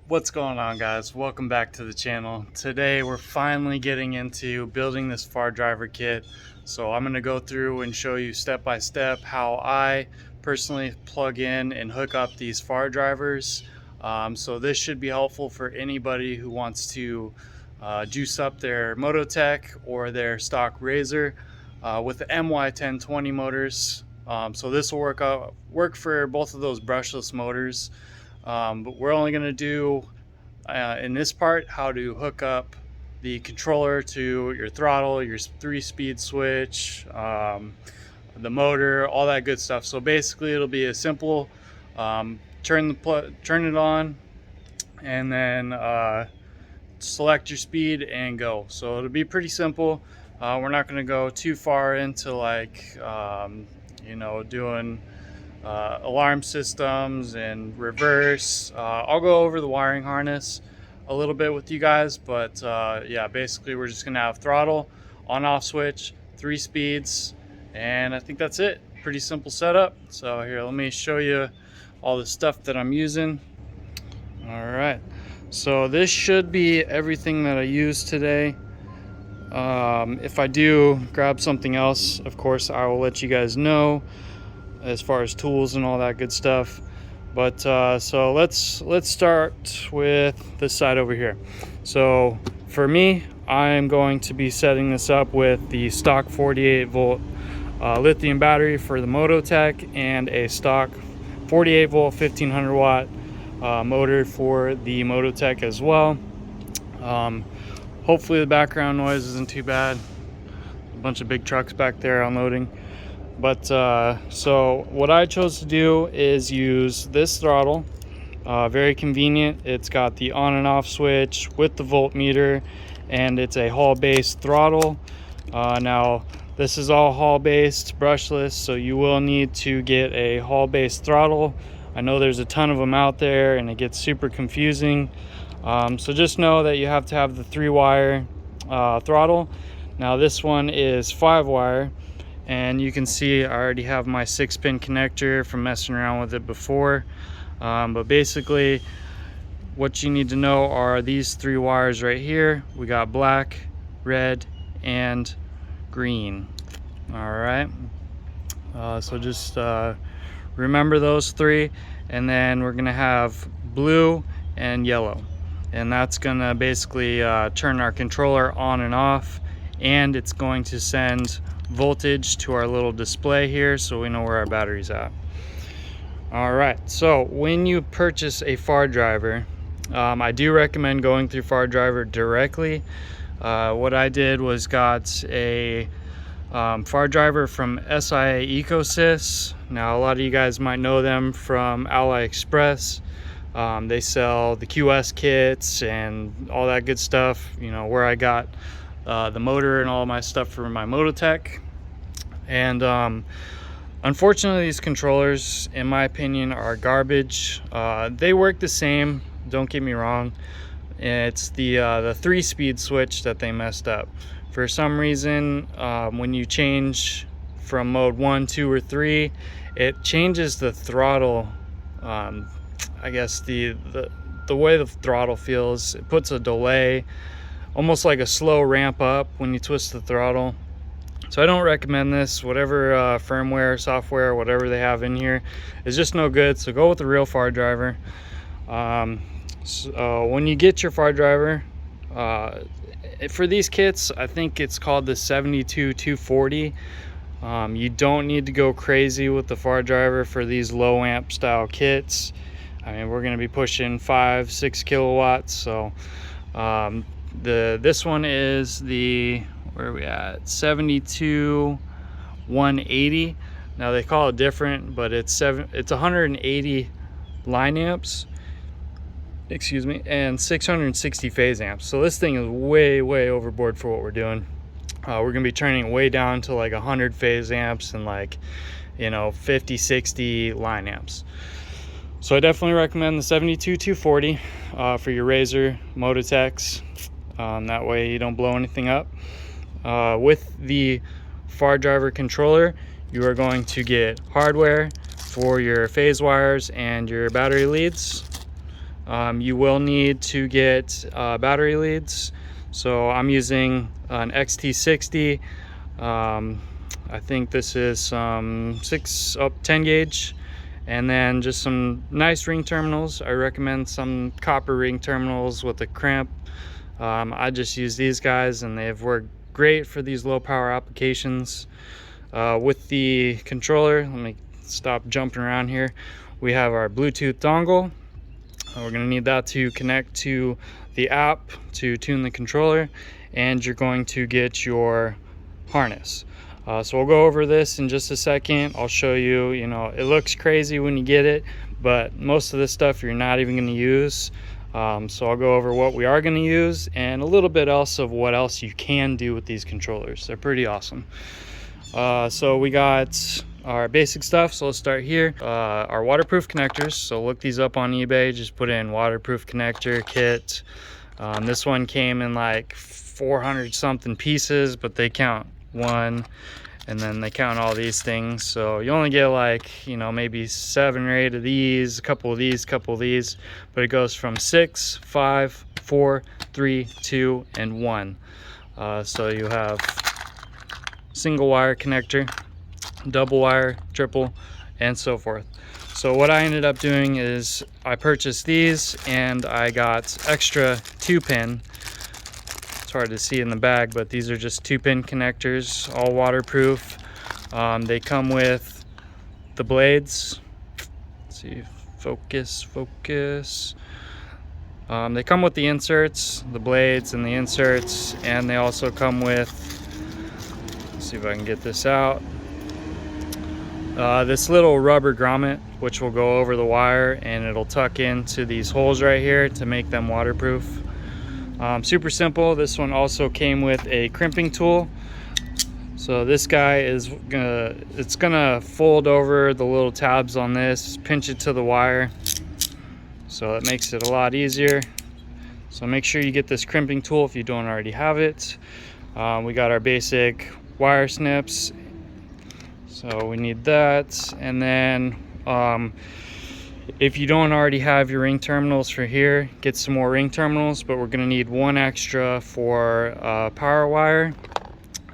What's going on, guys? Welcome back to the channel. Today we're finally getting into building this Fardriver kit. So I'm going to go through and show you step by step how I personally plug in and hook up these Fardrivers. So this should be helpful for anybody who wants to juice up their Mototec or their stock Razor with the MY1020 motors. So this will work for both of those brushless motors. But we're only going to do in this part how to hook up the controller to your throttle, your 3-speed switch, the motor, all that good stuff. So basically it'll be a simple turn it on and then select your speed and go. So it'll be pretty simple. We're not going to go too far into like doing alarm systems and reverse. I'll go over the wiring harness a little bit with you guys, but yeah, basically we're just gonna have throttle, on off switch, 3 speeds, and I think that's it. Pretty simple setup. So here, let me show you all the stuff that I'm using. All right, so this should be everything that I use today. If I do grab something else, of course I will let you guys know as far as tools and all that good stuff. But so let's start with this side over here. So for me, I'm going to be setting this up with the stock 48 volt lithium battery for the Mototec and a stock 48 volt 1500 watt motor for the Mototec as well. Hopefully the background noise isn't too bad. A bunch of big trucks back there unloading. But so what I chose to do is use this throttle. Very convenient. It's got the on and off switch with the voltmeter, and it's a Hall based throttle. Now this is all Hall based, brushless, so you will need to get a Hall based throttle. I know there's a ton of them out there and it gets super confusing. So just know that you have to have the 3-wire throttle. Now this one is 5-wire. And you can see I already have my 6-pin connector from messing around with it before. But basically what you need to know are these 3 wires right here. We got black, red, and green. All right. So just remember those 3. And then we're gonna have blue and yellow. And that's gonna basically turn our controller on and off. And it's going to send voltage to our little display here so we know where our battery's at. All right, so when you purchase a Fardriver, I do recommend going through Fardriver directly. What I did was got a Fardriver from SIA Ecosys. Now a lot of you guys might know them from AliExpress. They sell the QS kits and all that good stuff, you know, where I got the motor and all my stuff for my Mototec. And unfortunately these controllers, in my opinion, are garbage. They work the same, don't get me wrong. It's the 3-speed switch that they messed up. For some reason, when you change from mode 1, 2, or 3, it changes the throttle. I guess the way the throttle feels, it puts a delay, almost like a slow ramp up when you twist the throttle. So I don't recommend this. Whatever firmware, software, whatever they have in here is just no good. So go with the real Fardriver. So when you get your Fardriver, for these kits, I think it's called the 72240. You don't need to go crazy with the Fardriver for these low amp style kits. I mean, we're going to be pushing 5-6 kilowatts. So this one is the, where are we at, 72180. Now they call it different, but it's 180 line amps, excuse me, and 660 phase amps. So this thing is way overboard for what we're doing. We're gonna be turning it way down to like 100 phase amps and like, you know, 50-60 line amps. So I definitely recommend the 72240 for your Razor Mototechs. That way you don't blow anything up. With the Fardriver controller, you are going to get hardware for your phase wires and your battery leads. You will need to get battery leads. So I'm using an XT60. I think this is some 10 gauge, and then just some nice ring terminals. I recommend some copper ring terminals with a crimp. I just use these guys, and they've worked great for these low power applications. With the controller, let me stop jumping around here. We have our Bluetooth dongle. We're going to need that to connect to the app to tune the controller, and you're going to get your harness. So we'll go over this in just a second. I'll show you, it looks crazy when you get it, but most of this stuff you're not even going to use. So I'll go over what we are going to use and a little bit else of what else you can do with these controllers. They're pretty awesome. So we got our basic stuff, so let's start here. Our waterproof connectors, so look these up on eBay, just put in waterproof connector kit. This one came in like 400 something pieces, but they count one and then they count all these things, so you only get like maybe 7 or 8 of these, a couple of these, but it goes from 6, 5, 4, 3, 2, and 1. So you have single wire connector, double wire, triple, and so forth. So what I ended up doing is I purchased these and I got extra 2-pin. It's hard to see in the bag, but these are just 2-pin connectors, all waterproof. They come with the blades. Let's see, focus. They come with the inserts, the blades and the inserts, and they also come with, let's see if I can get this out, this little rubber grommet, which will go over the wire and it'll tuck into these holes right here to make them waterproof. Super simple. This one also came with a crimping tool. So this guy is gonna fold over the little tabs on this, pinch it to the wire, so it makes it a lot easier. So make sure you get this crimping tool if you don't already have it. We got our basic wire snips, so we need that. And then if you don't already have your ring terminals for here, get some more ring terminals, but we're gonna need one extra for power wire.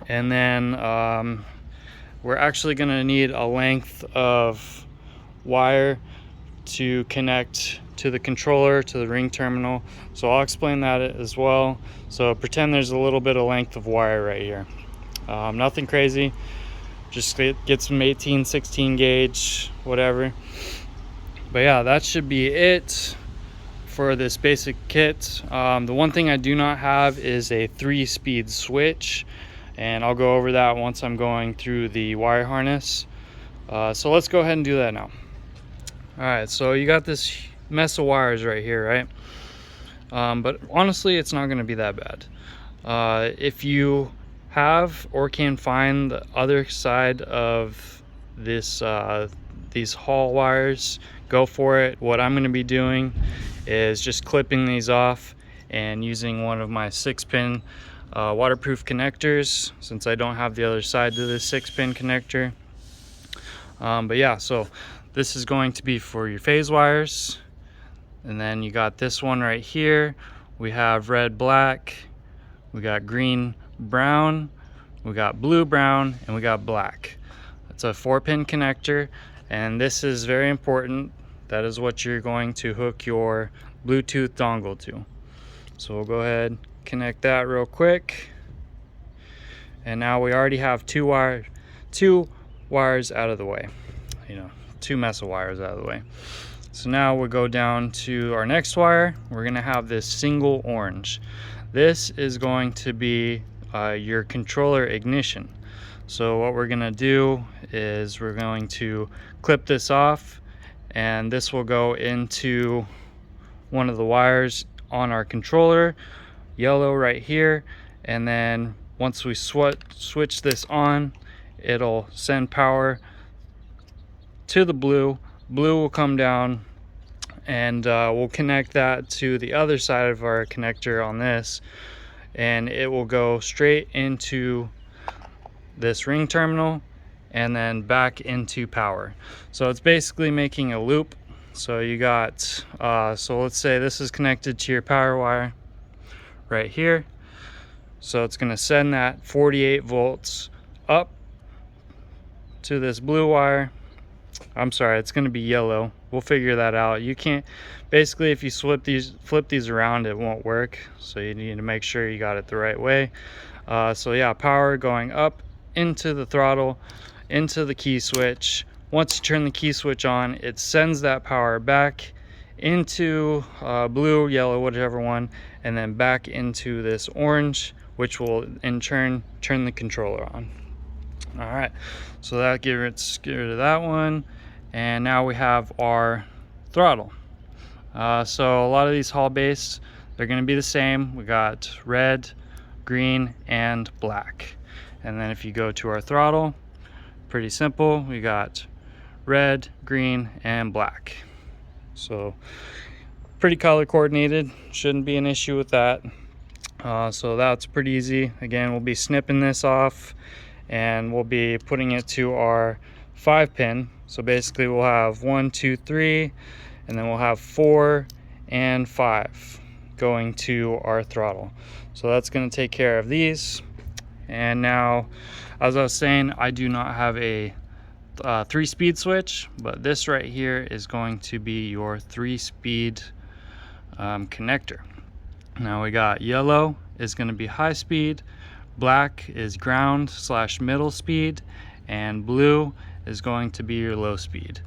And then we're actually gonna need a length of wire to connect to the controller, to the ring terminal. So I'll explain that as well. So pretend there's a little bit of length of wire right here. Nothing crazy, just get some 18, 16 gauge, whatever. But yeah, that should be it for this basic kit. The one thing I do not have is a 3-speed switch, and I'll go over that once I'm going through the wire harness. So let's go ahead and do that now. All right, so you got this mess of wires right here, right? But honestly, it's not gonna be that bad. If you have or can find the other side of this, these Hall wires, go for it. What I'm going to be doing is just clipping these off and using one of my 6-pin waterproof connectors, since I don't have the other side to this 6-pin connector. But yeah, so this is going to be for your phase wires, and then you got this one right here. We have red, black, we got green, brown, we got blue, brown, and we got black. It's a 4-pin connector, and this is very important. That is what you're going to hook your Bluetooth dongle to. So we'll go ahead, connect that real quick. And now we already have two wires out of the way. 2 mess of wires out of the way. So now we'll go down to our next wire. We're gonna have this single orange. This is going to be your controller ignition. So what we're gonna do is we're going to clip this off, and this will go into one of the wires on our controller, yellow right here. And then once we switch this on, it'll send power to the blue. Blue will come down, and we'll connect that to the other side of our connector on this, and it will go straight into this ring terminal and then back into power. So it's basically making a loop. So you got, so let's say this is connected to your power wire right here. So it's going to send that 48 volts up to this blue wire. I'm sorry, it's going to be yellow. We'll figure that out. You can't, basically if you flip these around, it won't work. So you need to make sure you got it the right way. So yeah, power going up into the throttle, into the key switch. Once you turn the key switch on, it sends that power back into blue, yellow, whichever one, and then back into this orange, which will in turn turn the controller on. All right, so that gets rid of that one, and now we have our throttle. So a lot of these hall base, they're going to be the same. We got red, green, and black. And then if you go to our throttle, pretty simple. We got red, green, and black. So pretty color coordinated, shouldn't be an issue with that. So that's pretty easy. Again, we'll be snipping this off and we'll be putting it to our 5-pin. So basically we'll have 1, 2, 3, and then we'll have 4 and 5 going to our throttle. So that's going to take care of these. And now, as I was saying, I do not have a 3-speed switch, but this right here is going to be your 3-speed connector. Now we got yellow is going to be high speed, black is ground / middle speed, and blue is going to be your low speed.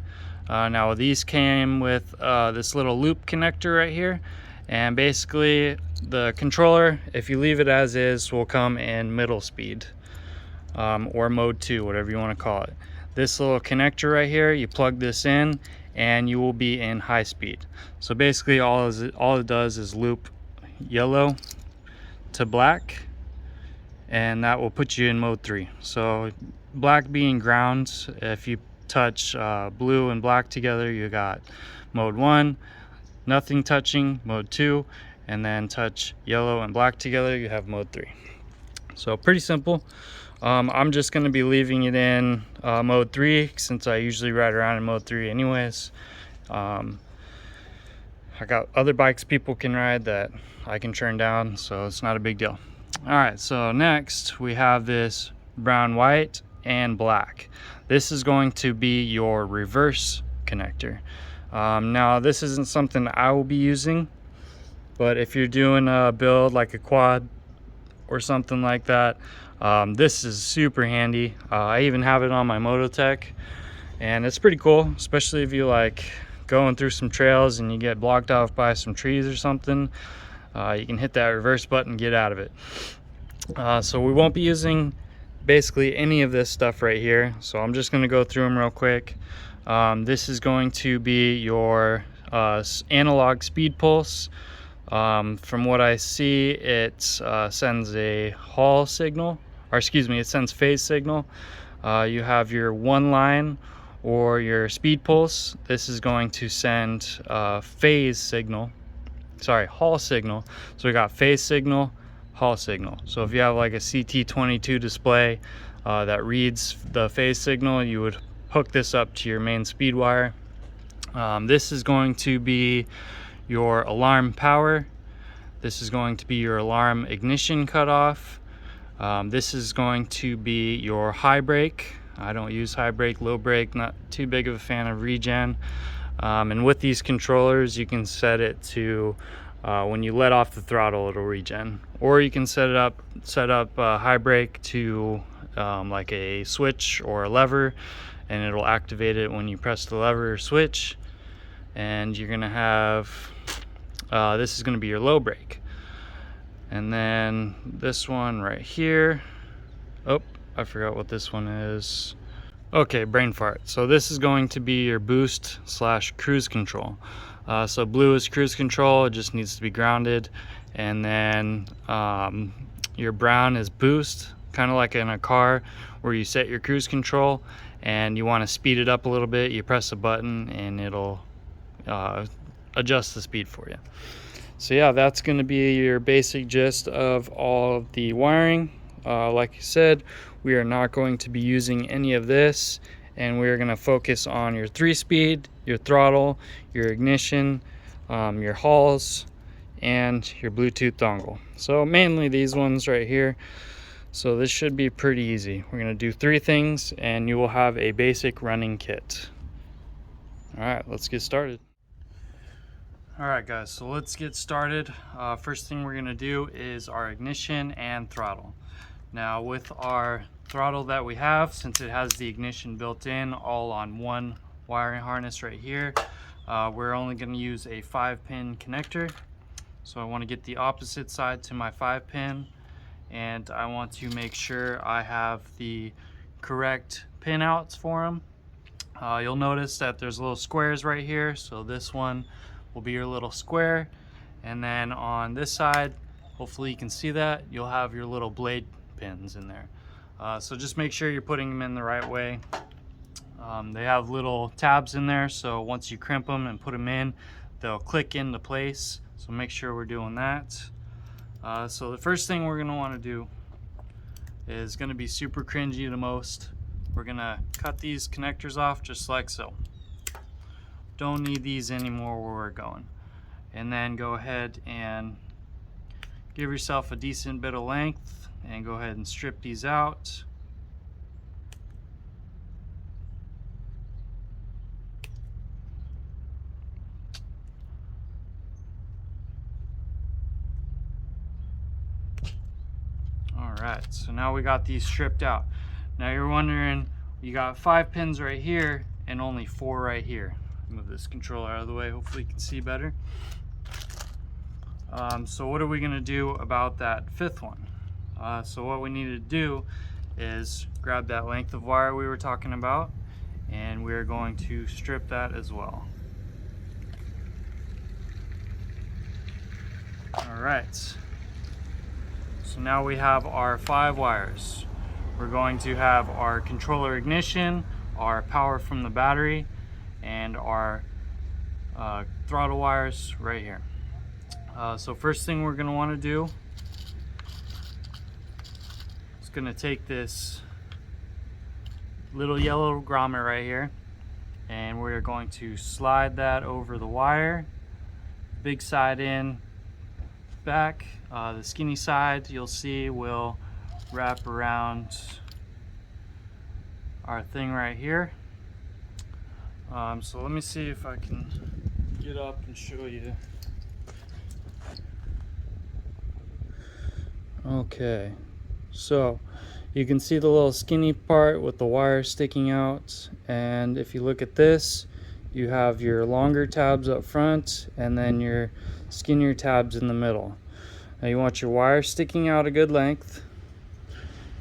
Now these came with this little loop connector right here, and basically the controller, if you leave it as is, will come in middle speed or mode 2, whatever you want to call it. This little connector right here, you plug this in and you will be in high speed. So basically all it does is loop yellow to black, and that will put you in mode 3. So black being ground, if you touch blue and black together, you got mode 1, nothing touching, mode 2, and then touch yellow and black together, you have mode 3. So pretty simple. I'm just going to be leaving it in mode 3 since I usually ride around in mode 3 anyways. I got other bikes people can ride that I can turn down, so it's not a big deal. All right, so next we have this brown, white, and black. This is going to be your reverse connector. Now this isn't something I will be using, but if you're doing a build like a quad or something like that, this is super handy. I even have it on my Mototec, and it's pretty cool, especially if you like going through some trails and you get blocked off by some trees or something. You can hit that reverse button, get out of it. So we won't be using basically any of this stuff right here, so I'm just going to go through them real quick. This is going to be your analog speed pulse. From what I see, it sends a hall signal, or excuse me, it sends phase signal. You have your 1 line or your speed pulse. This is going to send phase signal, sorry, hall signal. So we got phase signal, hall signal. So if you have like a CT22 display that reads the phase signal, you would hook this up to your main speed wire. This is going to be your alarm power. This is going to be your alarm ignition cutoff. This is going to be your high brake. I don't use high brake, low brake, not too big of a fan of regen. And with these controllers, you can set it to when you let off the throttle, it'll regen. Or you can set up high brake to like a switch or a lever, and it'll activate it when you press the lever or switch. And you're gonna have this is gonna be your low brake. And then this one right here, oh, I forgot what this one is. Okay, brain fart. So this is going to be your boost / cruise control. So blue is cruise control, it just needs to be grounded. And then your brown is boost, kind of like in a car where you set your cruise control and you want to speed it up a little bit, you press a button and it'll adjust the speed for you. So yeah, that's going to be your basic gist of all of the wiring. Like I said, we are not going to be using any of this, and we're going to focus on your 3-speed your throttle, your ignition, your hauls, and your Bluetooth dongle. So mainly these ones right here. So this should be pretty easy. We're going to do 3 things and you will have a basic running kit. Alright, let's get started. Alright guys, so let's get started. First thing we're going to do is our ignition and throttle. Now with our throttle that we have, since it has the ignition built in all on one wiring harness right here, we're only going to use a 5-pin connector. So I want to get the opposite side to my 5-pin, and I want to make sure I have the correct pin outs for them. You'll notice that there's little squares right here, so this one will be your little square, and then on this side, hopefully you can see that, you'll have your little blade pins in there. So just make sure you're putting them in the right way. They have little tabs in there, so once you crimp them and put them in, they'll click into place, so make sure we're doing that. So the first thing we're going to want to do is going to be super cringy the most. We're going to cut these connectors off just like so. Don't need these anymore where we're going. And then go ahead and give yourself a decent bit of length and go ahead and strip these out. Alright, so now we got these stripped out. Now you're wondering, you got 5 pins right here and only 4 right here. Move this controller out of the way, hopefully you can see better. So what are we going to do about that 5th one? So what we need to do is grab that length of wire we were talking about, and we're going to strip that as well. Alright, so now we have our 5 wires. We're going to have our controller ignition, our power from the battery, and our throttle wires right here. So first thing we're going to want to do is going to take this little yellow grommet right here, and we're going to slide that over the wire, big side in, back. The skinny side, you'll see, will wrap around our thing right here. So let me see if I can get up and show you. Okay, so you can see the little skinny part with the wire sticking out, and if you look at this, you have your longer tabs up front and then your skinnier tabs in the middle. Now you want your wire sticking out a good length,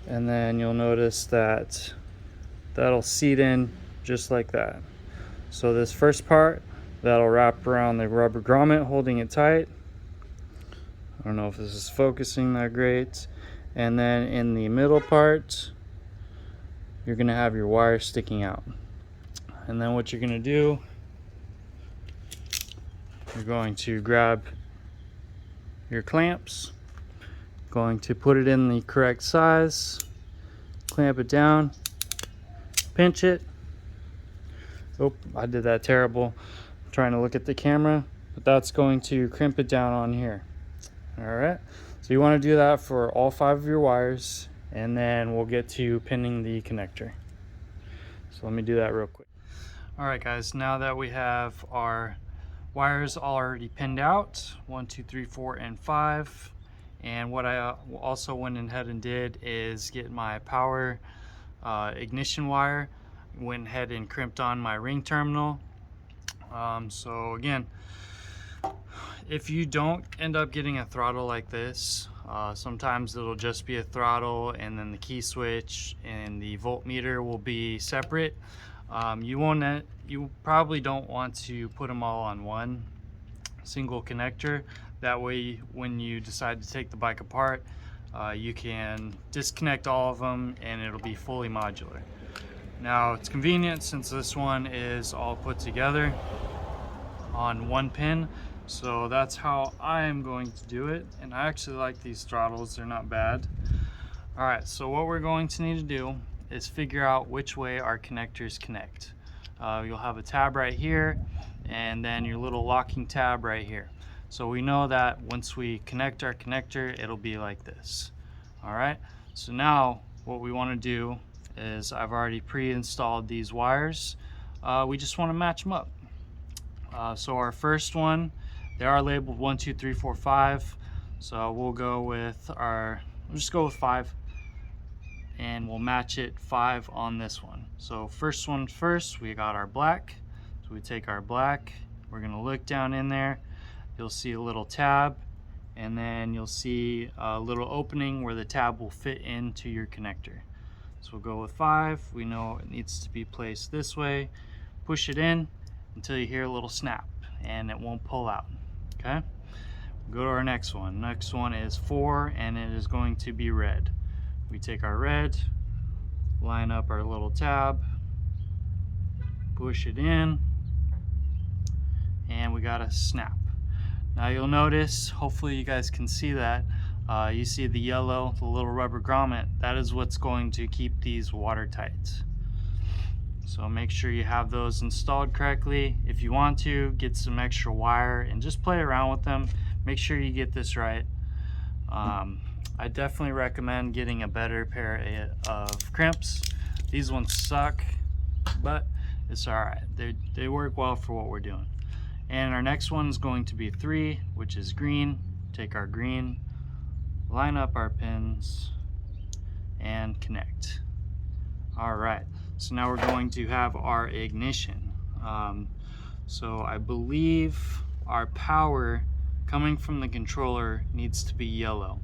and then you'll notice that that'll seat in just like that. So this first part, that'll wrap around the rubber grommet holding it tight. I don't know if this is focusing that great. And then in the middle part, you're going to have your wire sticking out. And then what you're going to do, you're going to grab your clamps, going to put it in the correct size, clamp it down, pinch it. Oh, I did that terrible. I'm trying to look at the camera, but that's going to crimp it down on here. Alright, so you want to do that for all 5 of your wires, and then we'll get to pinning the connector. So let me do that real quick. Alright guys, now that we have our wires already pinned out, 1, 2, 3, 4, and 5, and what I also went ahead and did is get my power ignition wire, went ahead and crimped on my ring terminal. So again, if you don't end up getting a throttle like this, sometimes it'll just be a throttle and then the key switch and the voltmeter will be separate. You probably don't want to put them all on one single connector. That way when you decide to take the bike apart, you can disconnect all of them and it'll be fully modular. Now it's convenient since this one is all put together on one pin, so that's how I am going to do it, and I actually like these throttles, they're not bad. Alright, so what we're going to need to do is figure out which way our connectors connect. you'll have a tab right here, and then your little locking tab right here. So we know that once we connect our connector, it'll be like this. All right, so now what we want to do is, I've already pre-installed these wires. We just want to match them up. So our first one, they are labeled 1, 2, 3, 4, 5. So we'll just go with 5, and we'll match it 5 on this one. So first one first, we got our black. So we take our black, we're gonna look down in there. You'll see a little tab, and then you'll see a little opening where the tab will fit into your connector. So we'll go with 5. We know it needs to be placed this way. Push it in until you hear a little snap, and it won't pull out. Okay, go to our next one. Next one is 4, and it is going to be red. We take our red, line up our little tab, push it in, and we got a snap. Now you'll notice, hopefully you guys can see that, you see the yellow, the little rubber grommet. That is what's going to keep these watertight. So make sure you have those installed correctly. If you want to, get some extra wire and just play around with them. Make sure you get this right. I definitely recommend getting a better pair of crimps. These ones suck, but it's all right. They work well for what we're doing. And our next one is going to be 3, which is green. Take our green, line up our pins, and connect. All right, so now we're going to have our ignition. So I believe our power coming from the controller needs to be yellow.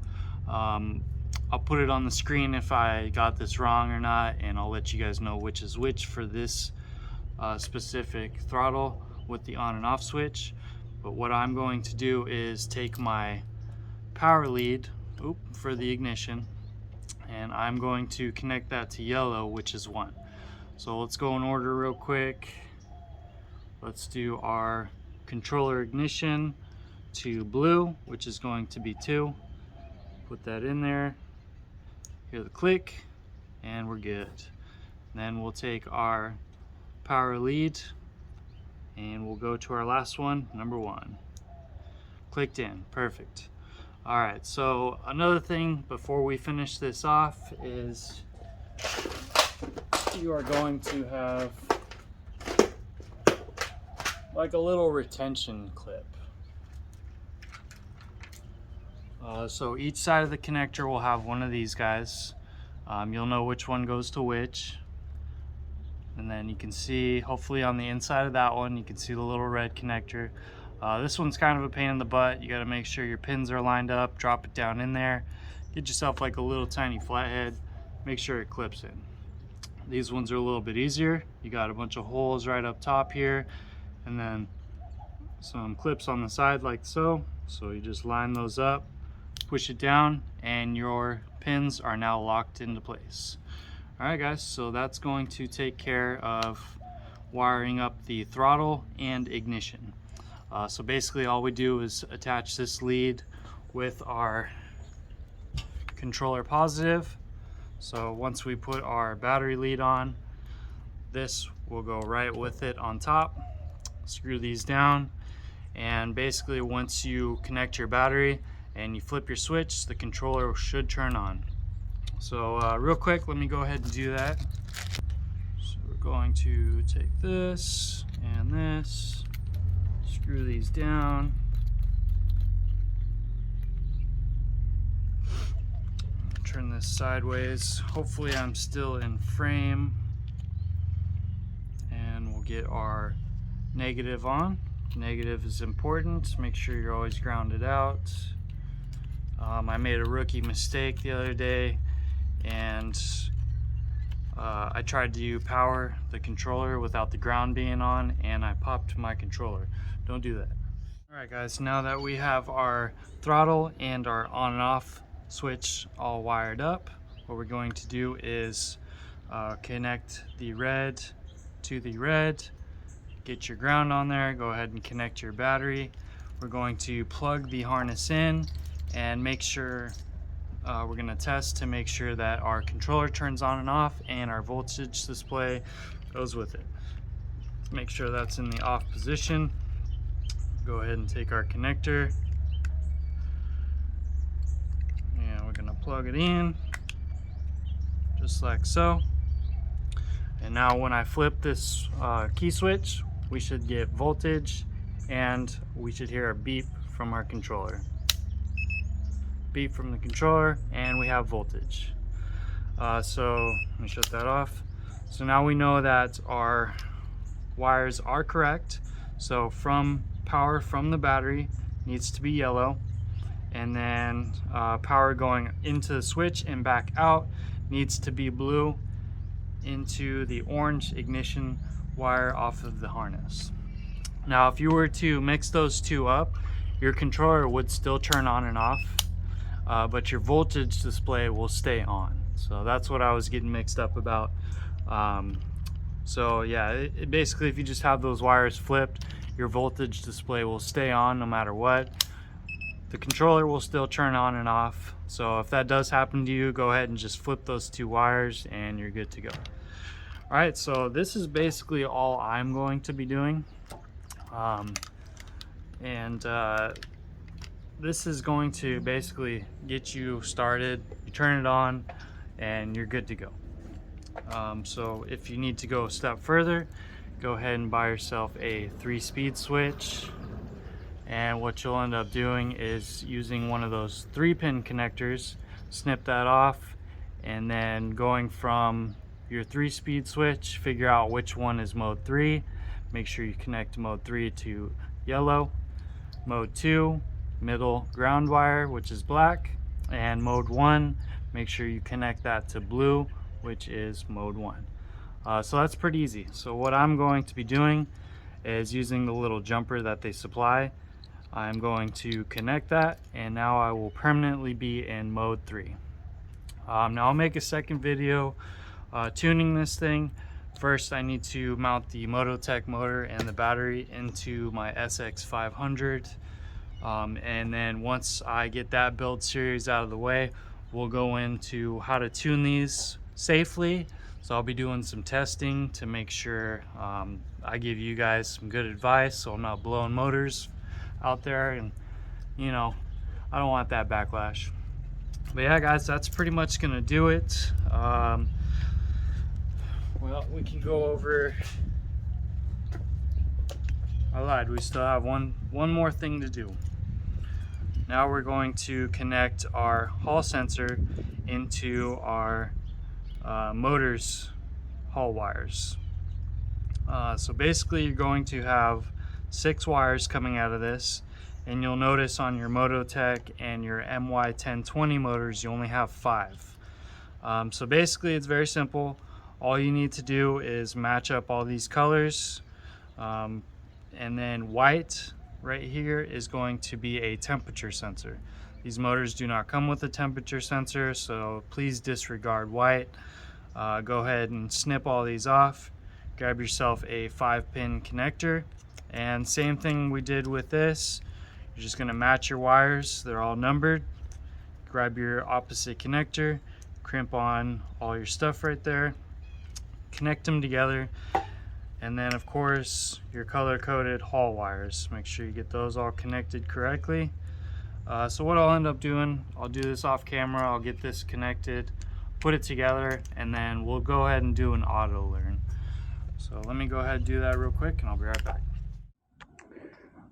I'll put it on the screen if I got this wrong or not, and I'll let you guys know which is which for this specific throttle with the on and off switch. But what I'm going to do is take my power lead for the ignition, and I'm going to connect that to yellow, which is 1. So let's go in order real quick. Let's do our controller ignition to blue, which is going to be 2. Put that in there, hear the click, and we're good. Then we'll take our power lead and we'll go to our last one, number 1. Clicked in, perfect. All right, so another thing before we finish this off is you are going to have like a little retention clip. So each side of the connector will have one of these guys. You'll know which one goes to which. And then you can see, hopefully on the inside of that one, you can see the little red connector. This one's kind of a pain in the butt. You got to make sure your pins are lined up, drop it down in there, get yourself like a little tiny flathead, make sure it clips in. These ones are a little bit easier. You got a bunch of holes right up top here, and then some clips on the side like so. So you just line those up, push it down, and your pins are now locked into place. All right guys, so that's going to take care of wiring up the throttle and ignition. So basically all we do is attach this lead with our controller positive. So once we put our battery lead on, this will go right with it on top. Screw these down, and basically once you connect your battery and you flip your switch, the controller should turn on. So real quick, let me go ahead and do that. So we're going to take this and this, screw these down. Turn this sideways. Hopefully I'm still in frame. And we'll get our negative on. Negative is important. Make sure you're always grounded out. I made a rookie mistake the other day, and I tried to power the controller without the ground being on, and I popped my controller. Don't do that. Alright guys, now that we have our throttle and our on and off switch all wired up, what we're going to do is connect the red to the red, get your ground on there, go ahead and connect your battery. We're going to plug the harness in and make sure, we're going to test to make sure that our controller turns on and off and our voltage display goes with it. make sure that's in the off position. Go ahead and take our connector and we're gonna plug it in just like so. And now when I flip this key switch, we should get voltage and we should hear a beep from our controller. Beep from the controller and we have voltage. So let me shut that off. So now we know that our wires are correct. So from power from the battery needs to be yellow, and then power going into the switch and back out needs to be blue into the orange ignition wire off of the harness. Now if you were to mix those two up, your controller would still turn on and off, but your voltage display will stay on. So that's what I was getting mixed up about. So yeah, basically if you just have those wires flipped, your voltage display will stay on no matter what. The controller will still turn on and off. So if that does happen to you, go ahead and just flip those two wires and you're good to go. All right, so this is basically all I'm going to be doing. This is going to basically get you started. You turn it on and you're good to go. So if you need to go a step further, go ahead and buy yourself a 3-speed switch. And what you'll end up doing is using one of those 3-pin connectors, snip that off, and then going from your 3-speed switch, figure out which one is mode 3. Make sure you connect mode 3 to yellow, mode 2, middle ground wire, which is black, and mode 1, make sure you connect that to blue, which is mode 1. So that's pretty easy. So what I'm going to be doing is using the little jumper that they supply. I'm going to connect that, and now I will permanently be in mode 3. Now I'll make a second video tuning this thing. First I need to mount the Mototec motor and the battery into my SX500. And then once I get that build series out of the way, we'll go into how to tune these safely. So I'll be doing some testing to make sure I give you guys some good advice so I'm not blowing motors out there, and you know, I don't want that backlash. But yeah guys, that's pretty much gonna do it. Well, we can go over, I lied, we still have one more thing to do. Now we're going to connect our hall sensor into our motor's hall wires. So basically you're going to have 6 wires coming out of this, and you'll notice on your Mototec and your MY1020 motors you only have 5. So basically it's very simple. All you need to do is match up all these colors, and then white right here is going to be a temperature sensor. These motors do not come with a temperature sensor, so please disregard white. Go ahead and snip all these off. Grab yourself a 5-pin connector, and same thing we did with this. You're just going to match your wires. They're all numbered. Grab your opposite connector, crimp on all your stuff right there, connect them together, and then of course your color-coded hall wires. Make sure you get those all connected correctly. So what I'll end up doing, I'll do this off camera, I'll get this connected, put it together, and then we'll go ahead and do an Autolearn. So let me go ahead and do that real quick and I'll be right back.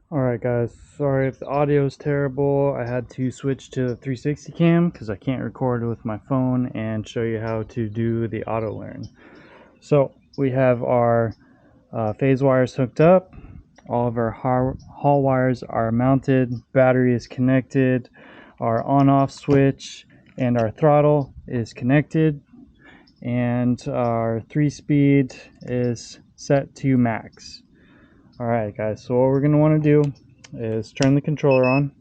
Alright guys, sorry if the audio is terrible. I had to switch to the 360 cam because I can't record with my phone and show you how to do the Autolearn. So we have our phase wires hooked up, all of our hall wires are mounted, battery is connected, our on-off switch and our throttle is connected, and our 3-speed is set to max. Alright guys, so what we're going to want to do is turn the controller on,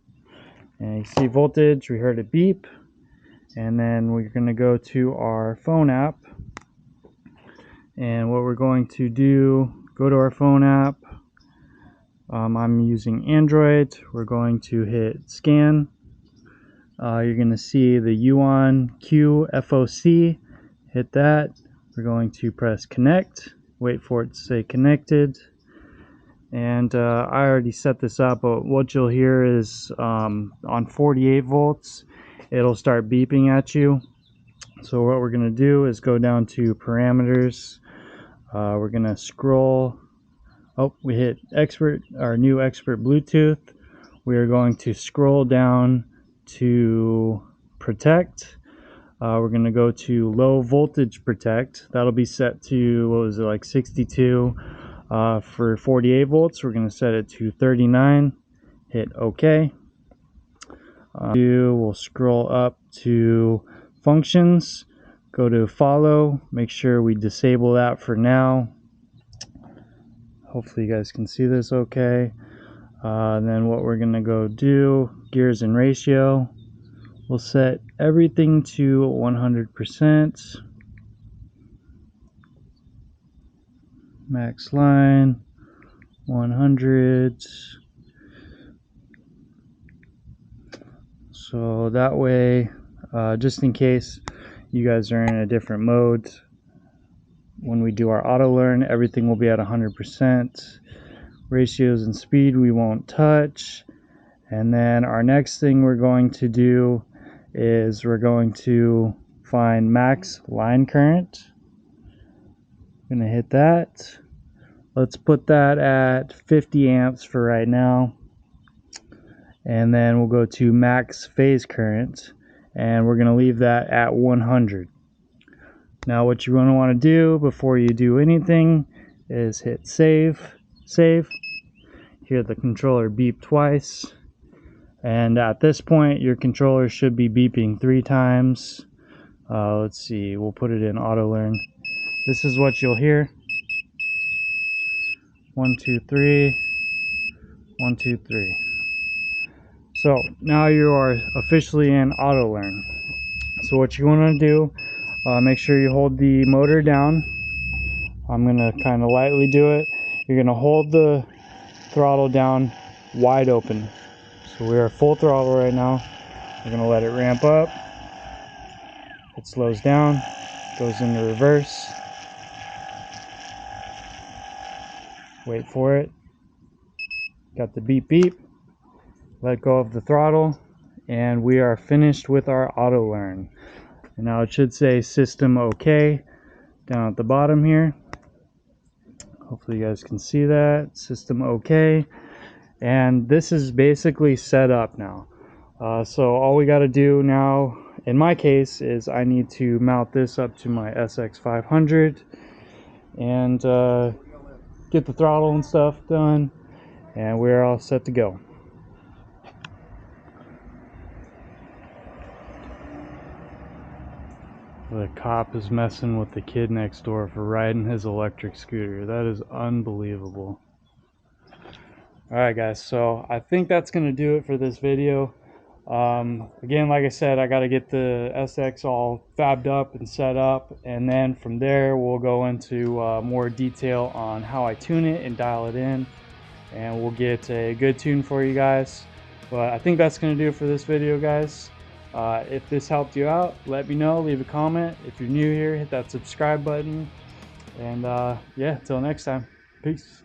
and you see voltage, we heard it beep, and then we're going to go to our phone app, and what we're going to do, go to our phone app. I'm using Android. We're going to hit scan. You're going to see the Yuan QFOC. Hit that. We're going to press connect, wait for it to say connected. And I already set this up, but what you'll hear is on 48 volts it'll start beeping at you. So what we're going to do is go down to parameters. We're going to scroll. Oh, we hit expert, our new expert Bluetooth. We are going to scroll down to protect. We're going to go to low voltage protect. That'll be set to, what was it, like 62. For 48 volts, we're going to set it to 39. Hit OK. We'll scroll up to functions. Go to follow. Make sure we disable that for now. Hopefully you guys can see this okay. Then what we're going to go do, gears and ratio. We'll set everything to 100%. Max line 100. So that way, just in case you guys are in a different mode, when we do our Autolearn, everything will be at 100%. Ratios and speed we won't touch. And then our next thing we're going to do is we're going to find max line current. I'm gonna hit that. Let's put that at 50 amps for right now. And then we'll go to max phase current, and we're gonna leave that at 100. Now what you're going to want to do before you do anything is hit save. Hear the controller beep twice. And at this point your controller should be beeping 3 times. Let's see, we'll put it in Autolearn. This is what you'll hear. 1, 2, 3. 1, 2, 3. So now you are officially in Autolearn. So what you want to do, make sure you hold the motor down. I'm going to kind of lightly do it. You're going to hold the throttle down wide open. So we are full throttle right now. We're going to let it ramp up. It slows down, goes into reverse. Wait for it. Got the beep beep. Let go of the throttle, and we are finished with our Autolearn. And now it should say system OK down at the bottom here. Hopefully you guys can see that. System OK. And this is basically set up now. So all we got to do now, in my case, is I need to mount this up to my SX500 and get the throttle and stuff done, and we're all set to go. The cop is messing with the kid next door for riding his electric scooter. That is unbelievable. Alright guys, so I think that's going to do it for this video. Again, like I said, I got to get the SX all fabbed up and set up, and then from there we'll go into more detail on how I tune it and dial it in, and we'll get a good tune for you guys. But I think that's going to do it for this video, guys. If this helped you out, let me know, leave a comment. If you're new here, hit that subscribe button, and yeah, until next time, peace.